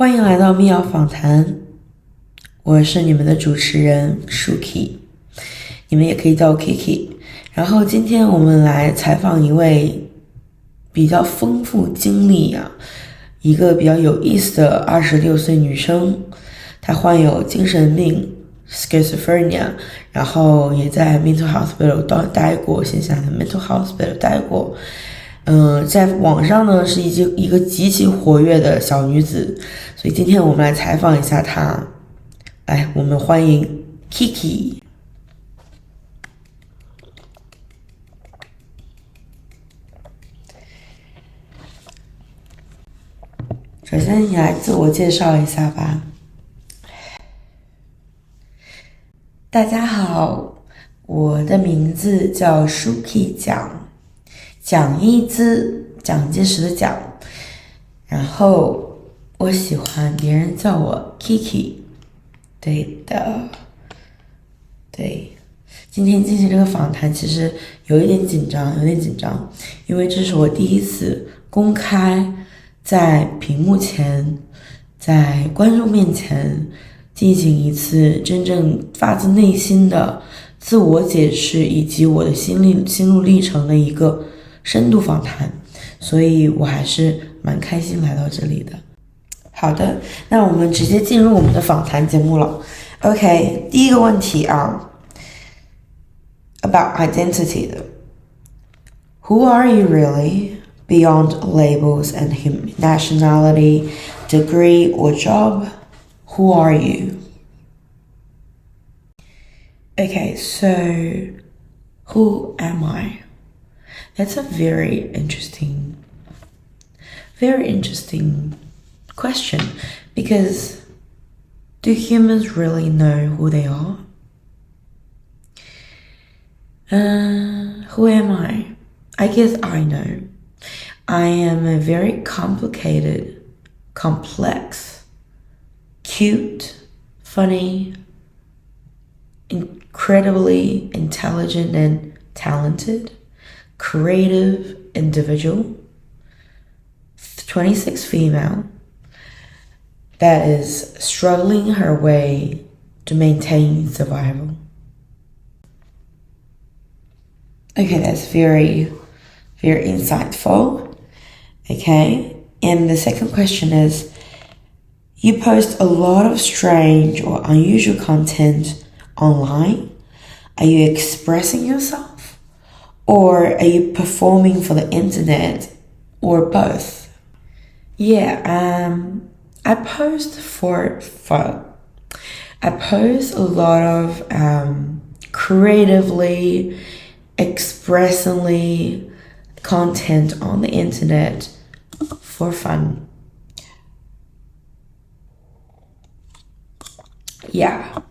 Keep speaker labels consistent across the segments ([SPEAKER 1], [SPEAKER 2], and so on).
[SPEAKER 1] 欢迎来到秘钥访谈，我是你们的主持人 Shukie， 你们也可以叫我 Kiekie。然后今天我们来采访一位比较丰富经历一个比较有意思的26岁女生，她患有精神病 schizophrenia， 然后也在 mental hospital 待过，线下的 mental hospital 待过。在网上呢是一个极其活跃的小女子，所以今天我们来采访一下她。来，我们欢迎 Kiekie。首先你来自我介绍一下吧。大家好，我的名字叫 Shukie 讲义字，蒋介石的蒋，然后我喜欢别人叫我 Kiekie。对的，对，今天进行这个访谈其实有点紧张，因为这是我第一次公开在屏幕前，在观众面前进行一次真正发自内心的自我解释以及我的心路历程的一个深度访谈，所以我还是蛮开心来到这里的。好的，那我们直接进入我们的访谈节目了。OK， 第一个问题about identity 的 Who are you really beyond labels and nationality, degree or job? Who are you? Okay, so who am I? That's a very interesting question, because do humans really know who they are? Who am I? I guess I know. I am a very complicated, complex, cute, funny, incredibly intelligent and talented, creative individual, 26 female, that is struggling her way to maintain survival. Okay, that's very, very insightful. Okay, and the second question is, you post a lot of strange or unusual content online. Are you expressing yourself? Or are you performing for the internet? Or both? Yeah, I post for fun. I post a lot of creatively, expressively content on the internet for fun. Yeah,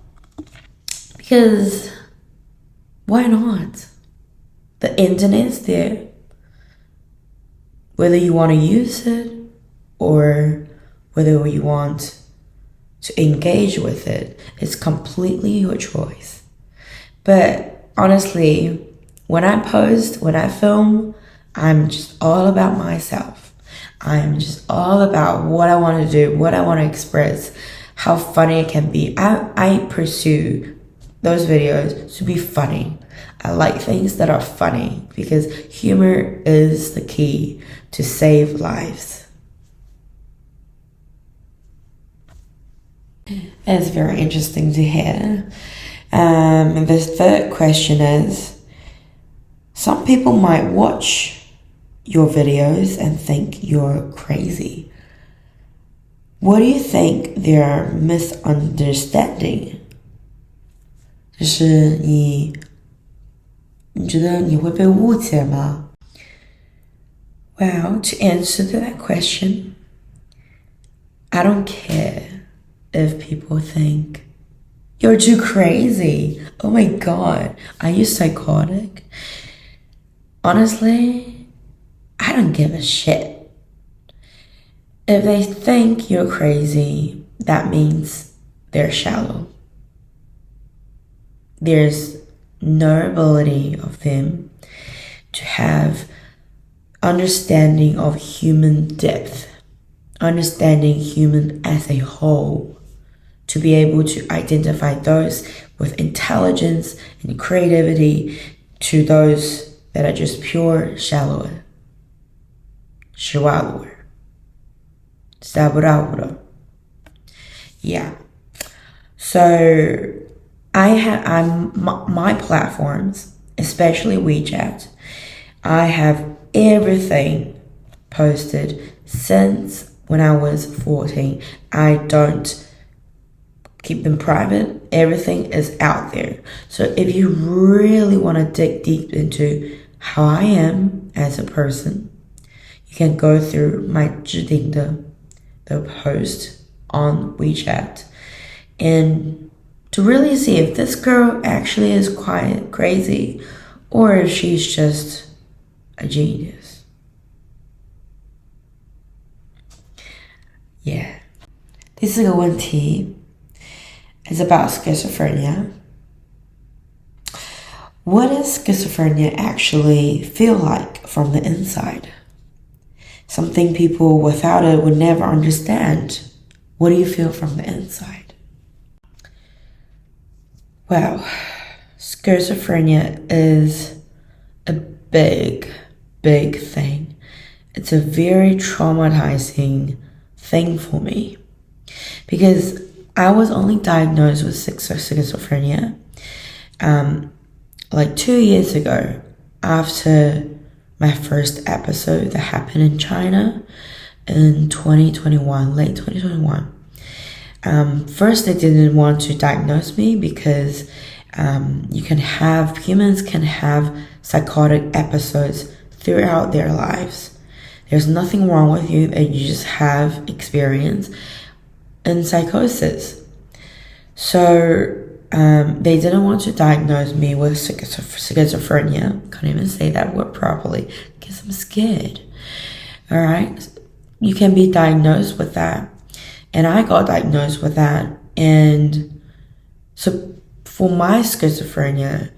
[SPEAKER 1] because why not? The internet's there. Whether you want to use it or whether you want to engage with it, it's completely your choice. But honestly, when I post, when I film, I'm just all about myself. I'm just all about what I want to do, what I want to express, how funny it can be. I pursue those videos to be funny. I like things that are funny because humor is the key to save lives. That's very interesting to hear. And the third question is, some people might watch your videos and think you're crazy. What do you think they're misunderstanding? 就是你觉得你会被误解吗？ Well, to answer that question, I don't care if people think you're too crazy. Oh my god, are you psychotic? Honestly, I don't give a shit. If they think you're crazy, that means they're shallow. There's no ability of them to have understanding of human depth understanding human as a whole, to be able to identify those with intelligence and creativity to those that are just pure shallower, shallower, saburabura. Yeah. So my platforms, especially WeChat, I have everything posted since when I was 14. I don't keep them private. Everything is out there. So if you really want to dig deep into how I am as a person, you can go through my 置顶的 the post on WeChat and to really see if this girl actually is quite crazy or if she's just a genius. Yeah. 第四个问题 is about schizophrenia. What does schizophrenia actually feel like from the inside? Something people without it would never understand. What do you feel from the inside? Well, schizophrenia is a big thing. It's a very traumatizing thing for me because I was only diagnosed with schizophrenia like 2 years ago after my first episode that happened in China in 2021, late 2021. First, they didn't want to diagnose me because humans can have psychotic episodes throughout their lives. There's nothing wrong with you, and you just have experience in psychosis. So they didn't want to diagnose me with schizophrenia. Can't even say that word properly because I'm scared. All right, you can be diagnosed with that, and I got diagnosed with that. And so for my schizophrenia,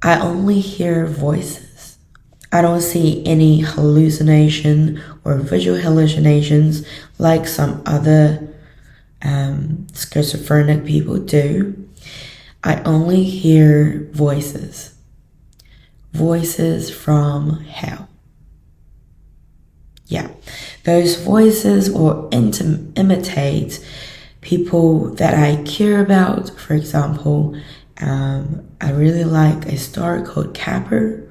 [SPEAKER 1] I only hear voices. I don't see any hallucination or visual hallucinations like some other schizophrenic people do. I only hear voices from hell. Yeah, those voices will imitate people that I care about. For example, I really like a star called Capper.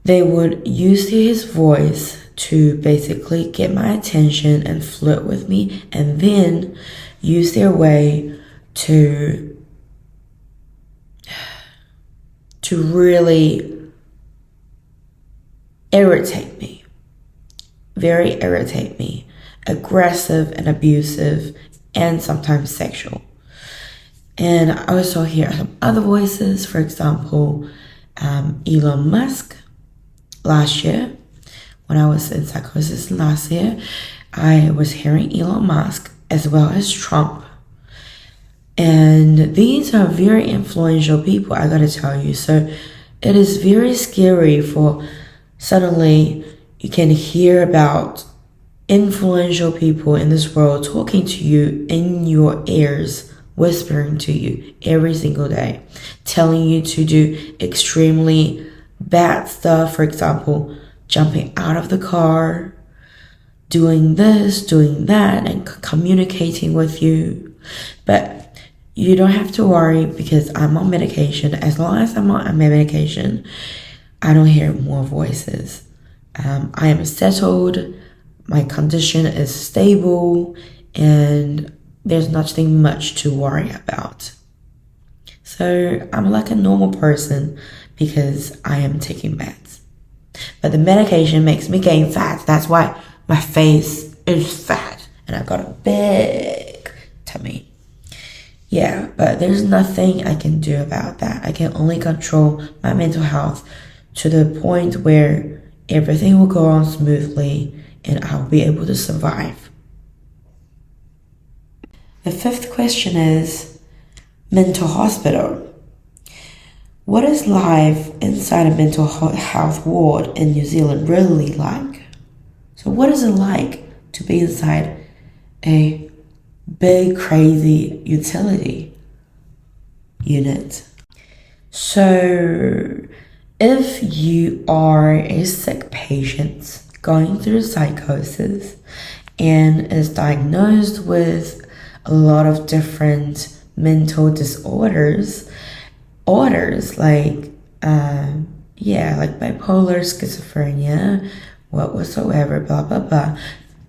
[SPEAKER 1] They would use his voice to basically get my attention and flirt with me, and then use their way to really irritate me. Very irritate me. Aggressive and abusive and sometimes sexual. And I also hear some other voices. For example, Elon Musk. Last year, when I was in psychosis last year, I was hearing Elon Musk as well as Trump. And these are very influential people, I gotta tell you. So it is very scary for suddenly you can hear about influential people in this world talking to you in your ears, whispering to you every single day, telling you to do extremely bad stuff. For example, jumping out of the car, doing this, doing that, and communicating with you. But you don't have to worry because I'm on medication. As long as I'm on medication, I don't hear more voices. I am settled, my condition is stable, and there's nothing much to worry about. So I'm like a normal person because I am taking meds. But the medication makes me gain fat. That's why my face is fat and I've got a big tummy. Yeah, but there's nothing I can do about that. I can only control my mental health to the point where everything will go on smoothly and I'll be able to survive. The fifth question is mental hospital. What is life inside a mental health ward in New Zealand really like? So what is it like to be inside a big crazy utility unit. So if you are a sick patient going through psychosis and is diagnosed with a lot of different mental disorders, like like bipolar, schizophrenia, whatsoever, blah blah blah.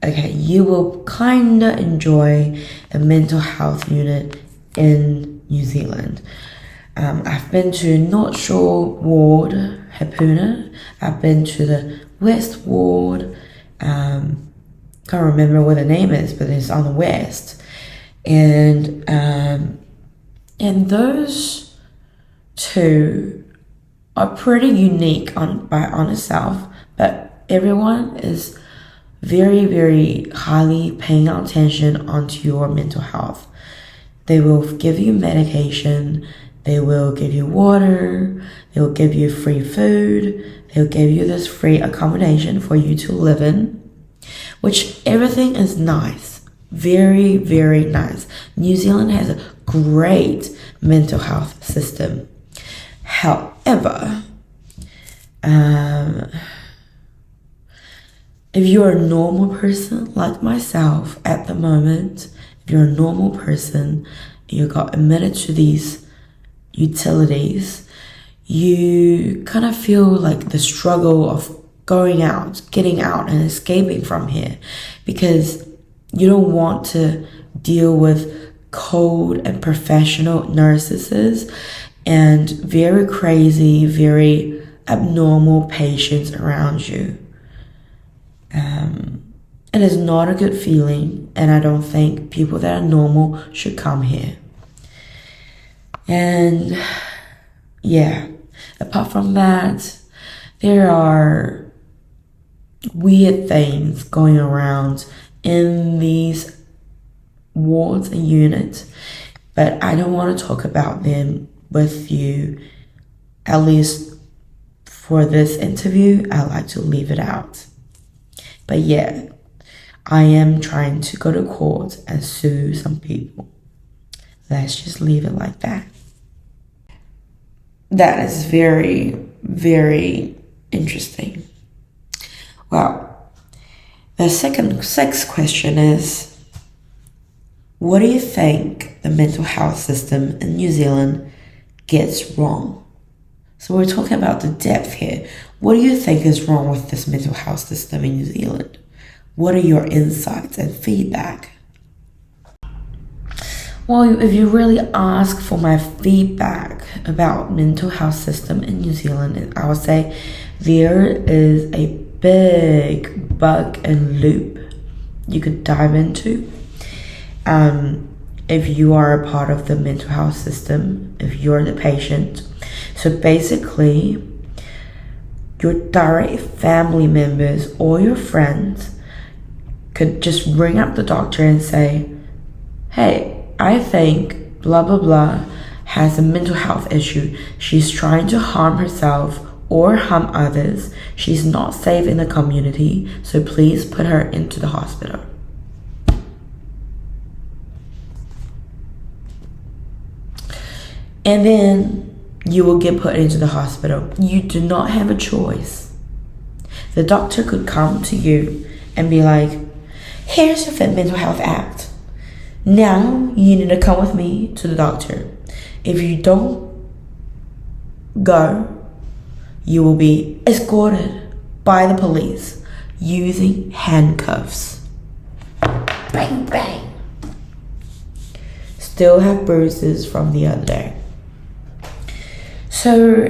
[SPEAKER 1] Okay, you will kinda enjoy the mental health unit in New Zealand. I've been to North Shore Ward, Hapuna. I've been to the West Ward. Can't remember what the name is, but it's on the west. And those two are pretty unique on itself, but everyone is very, very highly paying attention onto your mental health. They will give you medication, they will give you water, they will give you free food, they'll give you this free accommodation for you to live in, which everything is nice. Very, very nice. New Zealand has a great mental health system. However, if you're a normal person like myself at the moment, if you're a normal person, you got admitted to these utilities, you kind of feel like the struggle of going out, getting out and escaping from here, because you don't want to deal with cold and professional nurses and very crazy, very abnormal patients around you. It is not a good feeling, and I don't think people that are normal should come here. And yeah, apart from that, there are weird things going around in these wards and units, but I don't want to talk about them with you. At least for this interview, I like to leave it out. But yeah, I am trying to go to court and sue some people. Let's just leave it like that. That is very, very interesting. Well, the sixth question is, what do you think the mental health system in New Zealand gets wrong? So we're talking about the depth here. What do you think is wrong with this mental health system in New Zealand? What are your insights and feedback? Well, if you really ask for my feedback about mental health system in New Zealand, I would say there is a big bug and loop you could dive into. If you are a part of the mental health system, if you're the patient. So basically, your direct family members or your friends could just ring up the doctor and say, hey, I think blah blah blah has a mental health issue. She's trying to harm herself or harm others. She's not safe in the community, so please put her into the hospital. And then you will get put into the hospital. You do not have a choice. The doctor could come to you and be like, here's your Mental Health Act. Now you need to come with me to the doctor. If you don't go, you will be escorted by the police using handcuffs. Bang, bang. Still have bruises from the other day. So,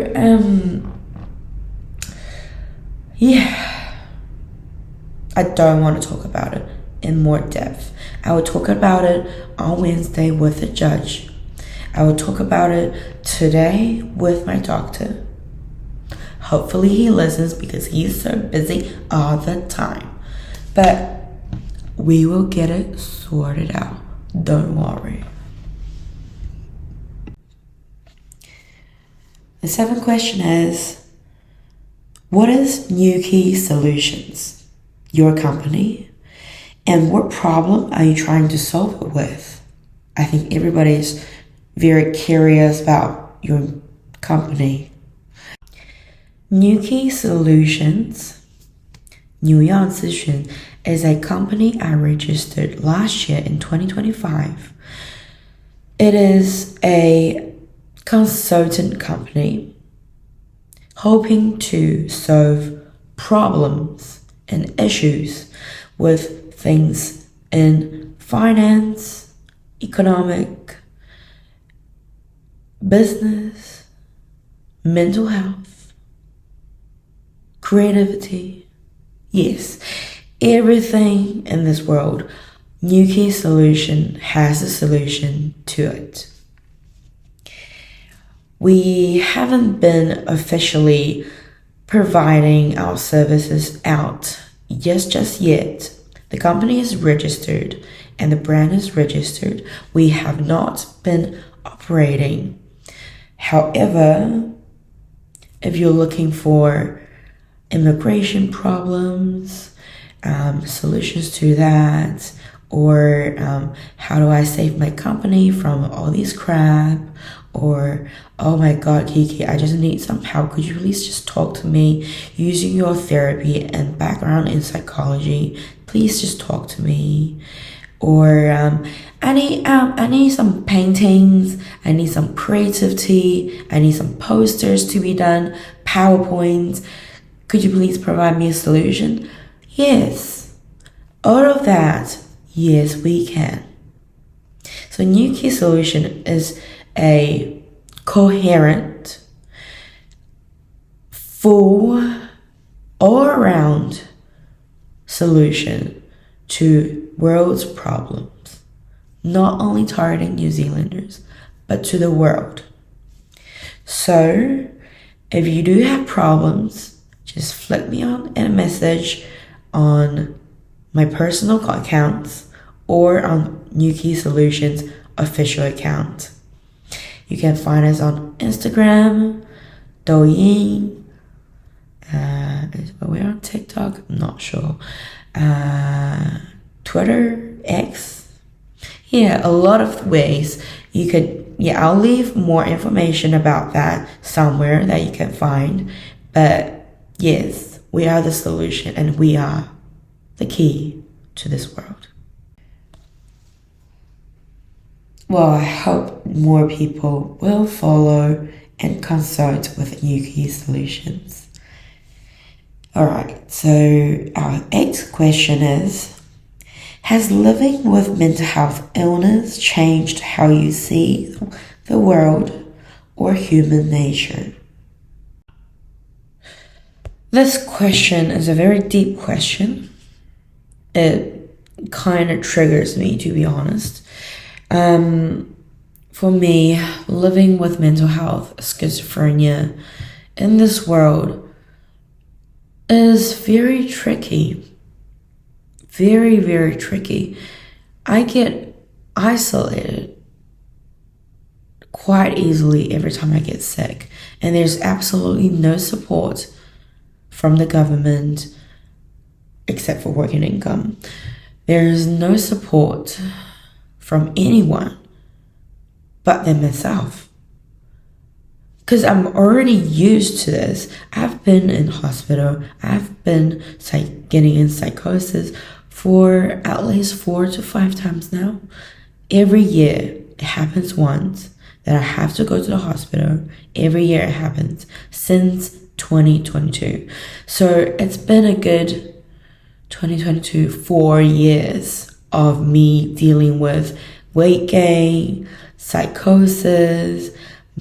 [SPEAKER 1] yeah, I don't want to talk about it in more depth. I will talk about it on Wednesday with the judge. I will talk about it today with my doctor. Hopefully he listens because he's so busy all the time. But we will get it sorted out. Don't worry. The seventh question is, what is New Key Solutions, your company, And what problem are you trying to solve it with? I think everybody's very curious about your company. Kiekie Solutions, 纽药咨询 is a company I registered last year in 2025. It is a consultant company hoping to solve problems and issues with things in finance, economic, business, mental health, creativity. Yes, everything in this world, Kiekie Solution has a solution to it. We haven't been officially providing our services out just yet. The company is registered and the brand is registered. We have not been operating. However, if you're looking for immigration problems, solutions to that, or how do I save my company from all this crap, or oh my god, Kiekie, I just need some help, could you please just talk to me using your therapy and background in psychology, please just talk to me. Or I need some paintings, I need some creativity, I need some posters to be done, PowerPoints, could you please provide me a solution? Yes, all of that, yes we can. So Kiekie Solution is a coherent, full, all-around solution to world's problems, not only targeting New Zealanders, but to the world. So, if you do have problems, just flick me on a message on my personal accounts or on Kiekie Solutions official account. You can find us on Instagram, Douyin, we're on TikTok, I'm not sure, Twitter, X, a lot of ways you could, I'll leave more information about that somewhere that you can find, but yes, we are the solution and we are the key to this world. Well, I hope more people will follow and consult with Kiekie Solutions. Alright, so our 8th question is, has living with mental health illness changed how you see the world or human nature? This question is a very deep question. It kind of triggers me, to be honest. For me, living with mental health, schizophrenia in this world is very tricky. Very, very tricky. I get isolated quite easily every time I get sick, and there's absolutely no support from the government except for working income. There's no support from anyone but them myself, because I'm already used to this. I've been in hospital, I've been getting in psychosis for at least 4 to 5 times now. Every year it happens once that I have to go to the hospital. Every year it happens since 2022. So it's been a good 4 years of me dealing with weight gain, psychosis,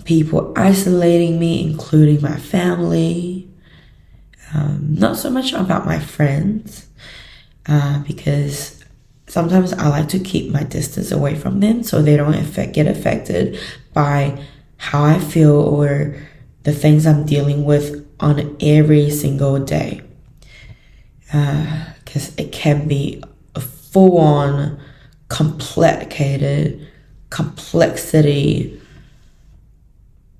[SPEAKER 1] people isolating me, including my family. Not so much about my friends, because sometimes I like to keep my distance away from them so they don't get affected by how I feel or the things I'm dealing with on every single day. Because it can be a full-on complexity,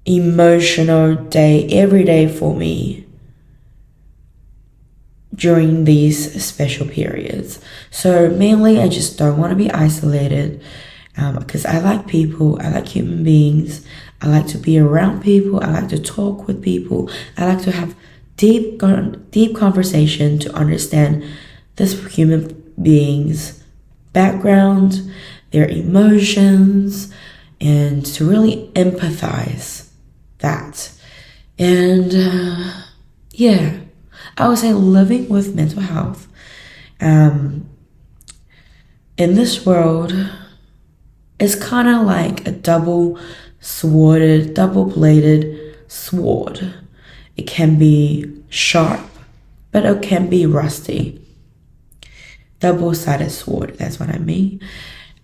[SPEAKER 1] emotional day every day for me. during these special periods. So mainly I just don't want to be isolated, because I like people, I like human beings, I like to be around people, I like to talk with people, I like to have deep conversation to understand this human being's background, their emotions, and to really empathize that. And yeah, I would say living with mental health in this world is kind of like a double-bladed sword. It can be sharp, but it can be rusty. Double-sided sword, that's what I mean.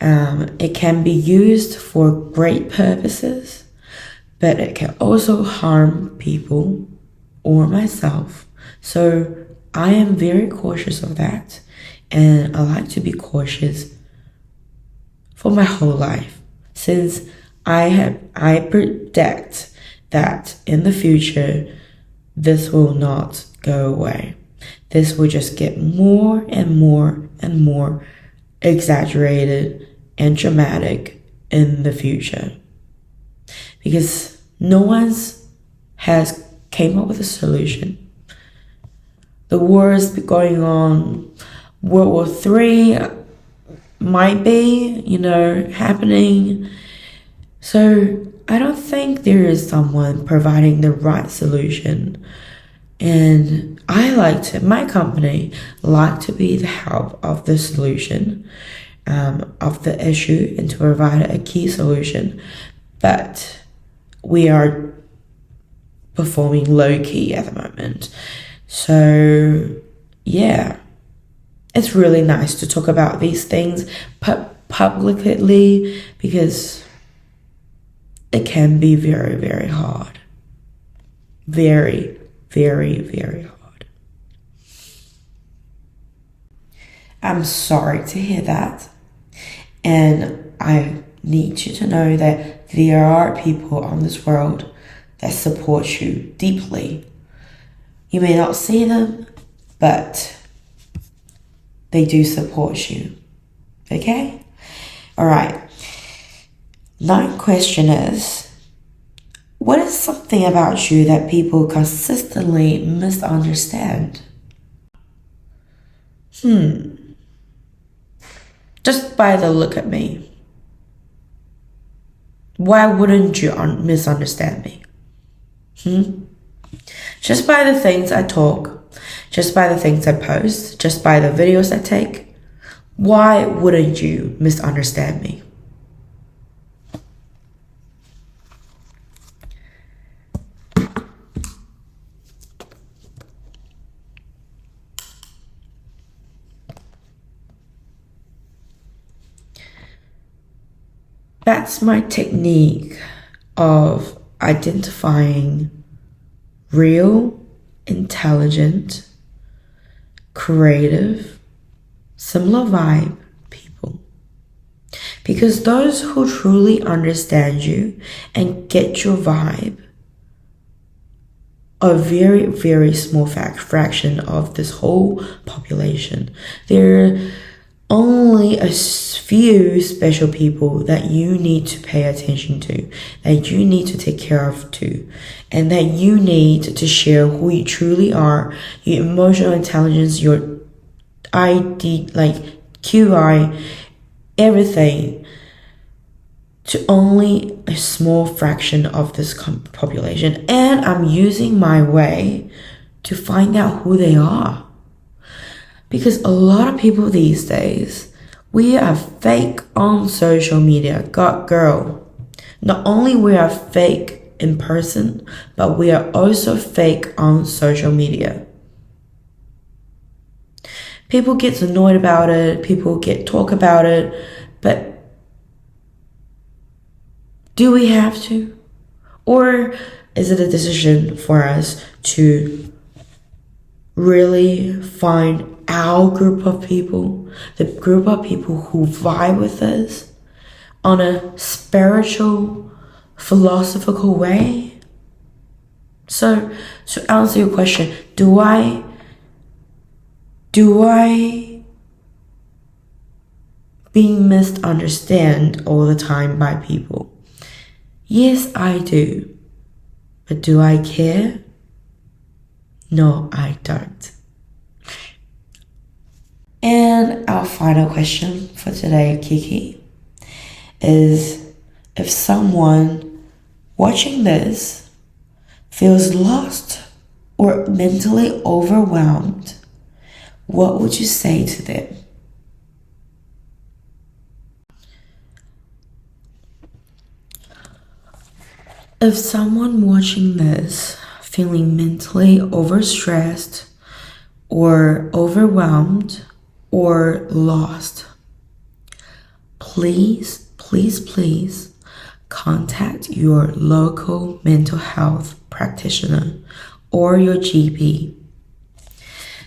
[SPEAKER 1] It can be used for great purposes, but it can also harm people or myself. So I am very cautious of that, and I like to be cautious for my whole life, since I predict that in the future this will not go away. This will just get more and more and more exaggerated and dramatic in the future, because no one's has came up with a solution. The wars going on, World War III might be, happening. So I don't think there is someone providing the right solution. And my company like to be the help of the solution of the issue, and to provide a key solution. But we are performing low-key at the moment. So yeah, it's really nice to talk about these things publicly, because it can be very, very hard. Very, very, very hard. I'm sorry to hear that. And I need you to know that there are people on this world that support you deeply. You may not see them, but they do support you. Okay? All right. 9th question is, what is something about you that people consistently misunderstand? Just by the look at me, why wouldn't you misunderstand me? Just by the things I talk, just by the things I post, just by the videos I take, why wouldn't you misunderstand me? That's my technique of identifying real, intelligent, creative, similar vibe people. Because those who truly understand you and get your vibe are a very, very small fraction of this whole population. There are only a few special people that you need to pay attention to, that you need to take care of too, and that you need to share who you truly are, your emotional intelligence, your ID, like QI, everything, to only a small fraction of this population. And I'm using my way to find out who they are. Because a lot of people these days, we are fake on social media. Girl, not only we are fake in person, but we are also fake on social media. People get annoyed about it, people talk about it, but do we have to? Or is it a decision for us to really find our group of people, the group of people who vibe with us on a spiritual, philosophical way? So to answer your question, do I Do I being misunderstood all the time by people? Yes, I do. But do I care? No, I don't. And our final question for today, Kiekie, is if someone watching this feels lost or mentally overwhelmed, what would you say to them? If someone watching this feeling mentally overstressed or overwhelmed or lost, please contact your local mental health practitioner or your GP.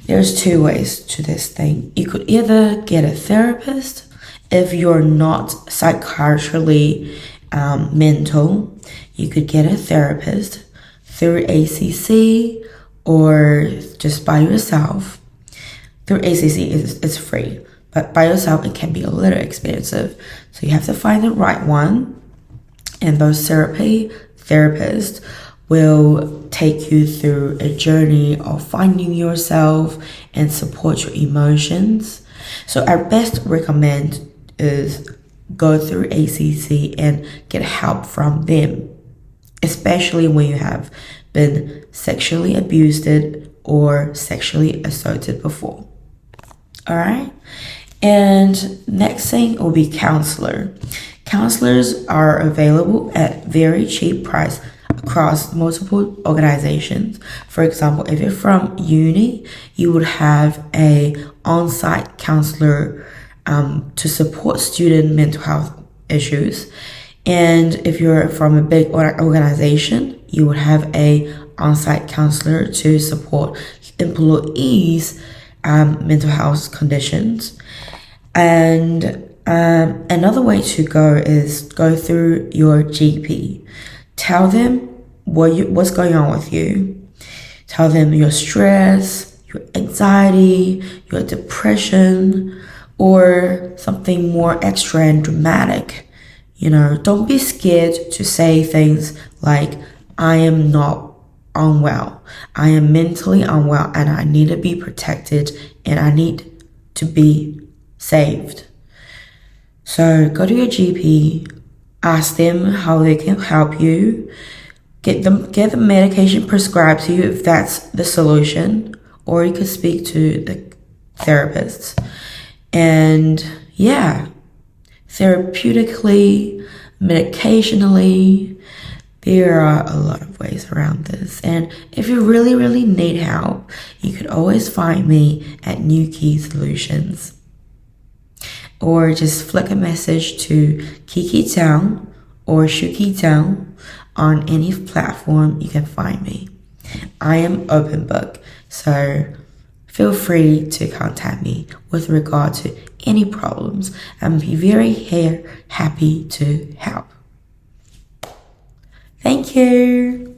[SPEAKER 1] There's two ways to this thing. You could either get a therapist if you're not psychiatrically mental. You could get a therapist through ACC or just by yourself. Through ACC, it's free, but by yourself, it can be a little expensive. So you have to find the right one. And those therapists will take you through a journey of finding yourself and support your emotions. So I best recommend is go through ACC and get help from them, especially when you have been sexually abused or sexually assaulted before. All right. And next thing will be counselor. Counselors are available at very cheap price across multiple organizations. For example, if you're from uni, you would have a on-site counselor to support student mental health issues. And if you're from a big organization, you would have a on-site counselor to support employees' mental health conditions. And another way to go is go through your GP. Tell them what's going on with you. Tell them your stress, your anxiety, your depression, or something more extra and dramatic. Don't be scared to say things like, I am not unwell. I am mentally unwell and I need to be protected and I need to be saved. So go to your GP, ask them how they can help you, get the medication prescribed to you if that's the solution, or you could speak to the therapists. And yeah, therapeutically, medicationally, there are a lot of ways around this. And if you really need help, you could always find me at New Key Solutions. Or just flick a message to Kiekie down or Shukie down on any platform you can find me. I am open book, so feel free to contact me with regard to any problems. I'm very happy to help. Thank you.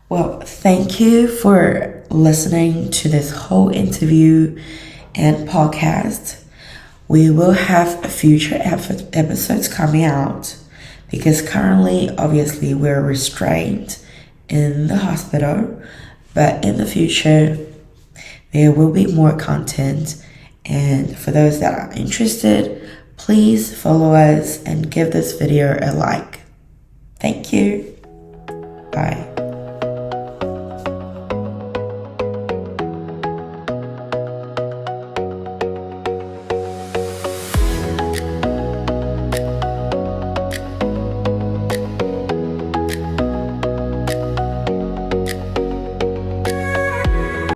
[SPEAKER 1] Well, thank you for listening to this whole interview and podcast. We will have future episodes coming out because currently, obviously, we're restrained in the hospital, but in the future, there will be more content. And for those that are interested, please follow us and give this video a like. Thank you. Bye.